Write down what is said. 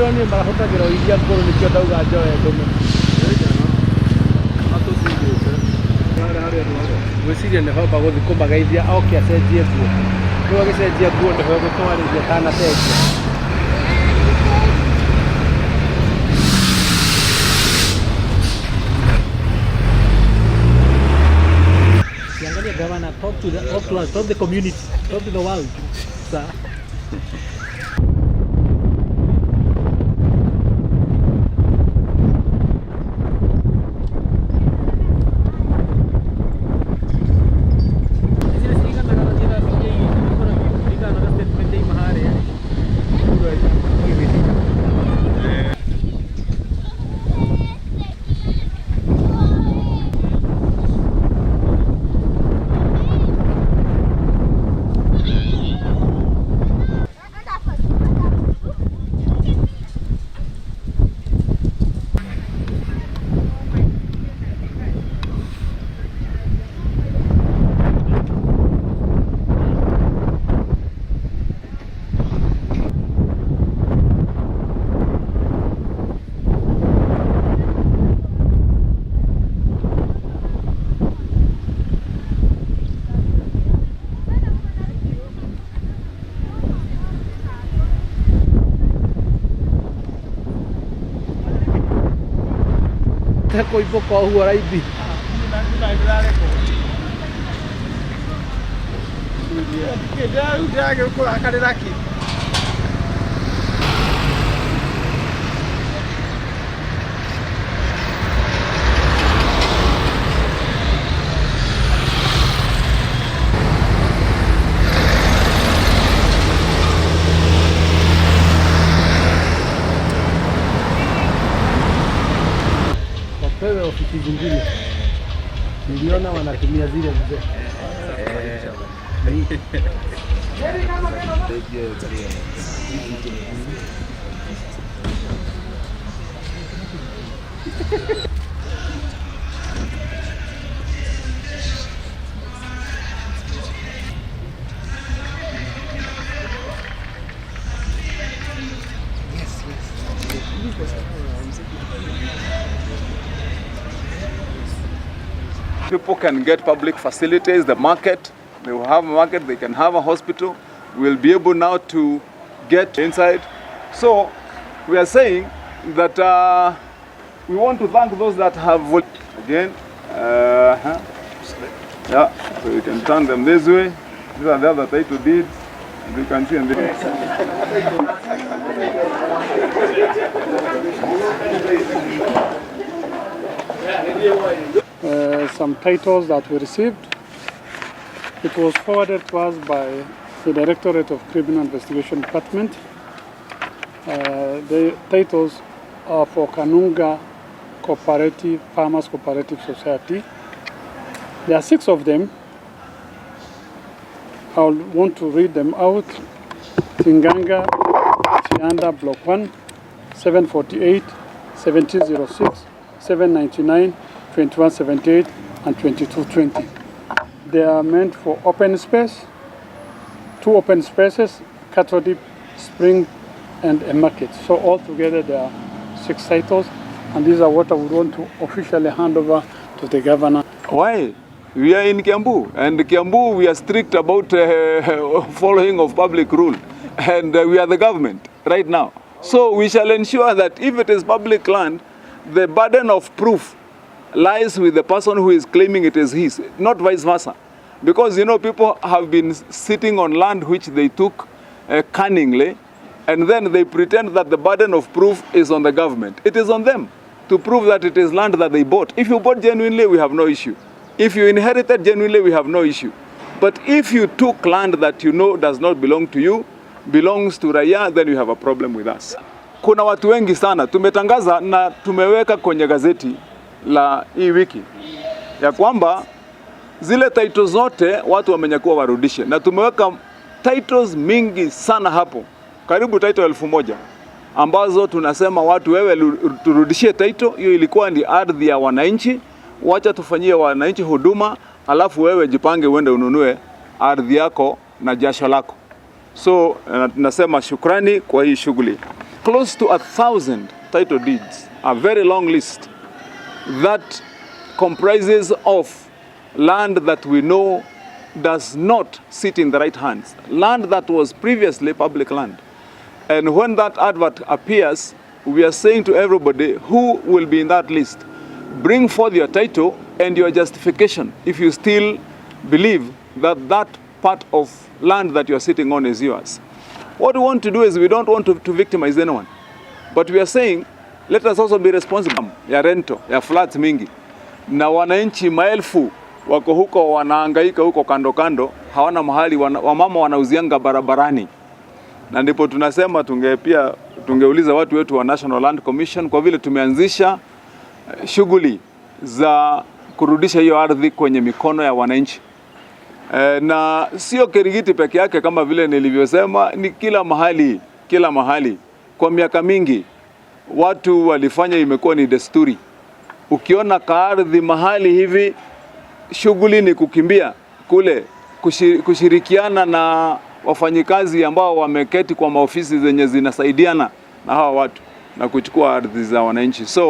don't need my hotel, you get for the dog. I we see in the hope I was the Kumba idea. Okay, I said, dear, good. You said, dear, good. The Herbert is the Hana take. Governor, talk to the Auckland, talk to the community, talk to the world. Koi poko hu araidi. Wewe ofisi zingine niliona wanatumia zile mzee. People can get public facilities, the market, they will have a market, they can have a hospital. We'll be able now to get inside. So we are saying that we want to thank those that have again. Yeah, so you can turn them this way. These are the other title deeds. You can see in this. Some titles that we received. It was forwarded to us by the Directorate of Criminal Investigation Department. The titles are for Kanunga Cooperative, Farmers Cooperative Society. There are 6 of them. I want to read them out. Tinganga, Chianda, Block 1, 748, 1706, 799, 2178 and 2220. They are meant for open space, 2 open spaces, cattle dip, spring and a market. So altogether there are 6 titles, and these are what I would want to officially hand over to the governor. Why? We are in Kiambu, and Kiambu we are strict about following of public rule, and we are the government right now. So we shall ensure that if it is public land, the burden of proof lies with the person who is claiming it is his, not vice versa. Because, you know, people have been sitting on land which they took cunningly, and then they pretend that the burden of proof is on the government. It is on them to prove that it is land that they bought. If you bought genuinely, we have no issue. If you inherited genuinely, we have no issue. But if you took land that you know does not belong to you, belongs to raia, then you have a problem with us. Kuna watu wengi sana, tumetangaza na tumeweka kwenye gazeti la hii wiki ya kwamba zile titles zote watu wamenyakuwa warudishe, na tumeweka titles mingi sana hapo, karibu title 1000 ambazo tunasema watu wewe turudishie title. Hiyo ilikuwa ni ardhi ya wananchi, wacha tufanyie wananchi huduma, alafu wewe jipange uende ununue ardhi yako na jasho lako. So nasema shukrani kwa hii shughuli. close to 1,000 title deeds, a very long list that comprises of land that we know does not sit in the right hands, land that was previously public land. And when that advert appears, we are saying to everybody who will be in that list, bring forth your title and your justification if you still believe that that part of land that you're sitting on is yours. What we want to do is we don't want to victimize anyone, but we are saying let us also be responsible ya rento ya flats mingi, na wananchi maelfu wako huko wanahangaika huko kando kando, hawana mahali, wamama wanauzianga barabarani. Na ndipo tunasema tungeuliza watu wetu wa National Land Commission, kwa vile tumeanzisha shughuli za kurudisha hiyo ardhi kwenye mikono ya wananchi. Na sio Kirigiti peke yake, kama vile nilivyosema, ni kila mahali. Kwa miaka mingi watu walifanya, imekuwa ni desturi. Ukiona kaardhi mahali hivi, shughuli ni kukimbia kule, kushirikiana na wafanyikazi ambao wameketi kwa maofisi zenye zinasaidiana na hawa watu na kuchukua ardhi za wananchi. So